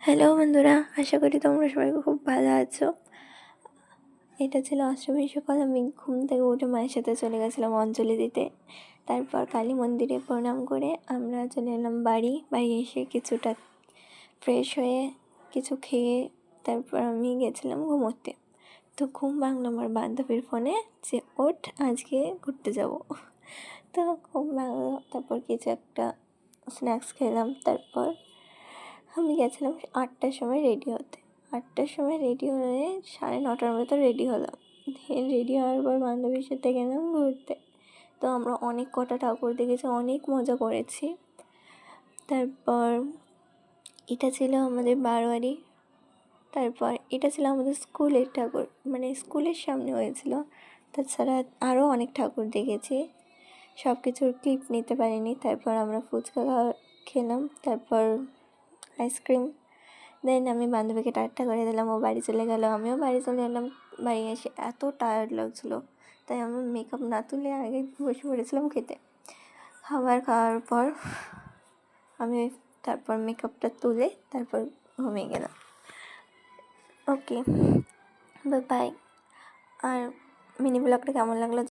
Hello বন্ধুরা, আশা করি তোমরা সবাই খুব ভালো আছো। এটা ছিল অষ্টমীর সকাল। আমি ঘুম থেকে উঠে মায়ের সাথে চলে গেছিলাম অঞ্জলি দিতে। তারপর কালী মন্দিরে প্রণাম করে আমরা চলে এলাম বাড়ি এসে কিছুটা ফ্রেশ হয়ে কিছু খেয়ে তারপর আমি গেছিলাম ঘুমোতে। তো ঘুম ভাঙলো আমার বান্ধবীর ফোনে যে ওঠ আজকে ঘুরতে যাব। তো ঘুম ভাঙলো, তারপর কিছু একটা স্ন্যাক্স খেলাম। তারপর আমি গেছিলাম 8টার সময় রেডি হতে। 8টার সময় রেডি হয়ে 9:30টার মতো রেডি হলাম। রেডি হওয়ার পর বান্ধবীর সাথে গেলাম ঘুরতে। তো আমরা অনেক কটা ঠাকুর দেখেছি, অনেক মজা করেছি। তারপর এটা ছিল আমাদের বারোয়ারি। তারপর এটা ছিল আমাদের স্কুলের ঠাকুর, মানে স্কুলের সামনে হয়েছিল। তাছাড়া আরও অনেক ঠাকুর দেখেছি, সব কিছুর ক্লিপ নিতে পারিনি। তারপর আমরা ফুচকা খেলাম, তারপর আইসক্রিম। দেন আমি বান্ধবীকে টাটা করে দিলাম, ও বাড়ি চলে গেল, আমিও বাড়ি চলে এলাম। বাড়ি এসে এত টায়ার্ড লাগছিলো, তাই আমি মেকআপ না তুলে আগে বসে পড়েছিলাম খেতে। খাওয়ার পর আমি তারপর মেকআপটা তুলে তারপর ঘুমিয়ে গেলাম। ওকে, বাই। আর মিনি ব্লগটা কেমন লাগলো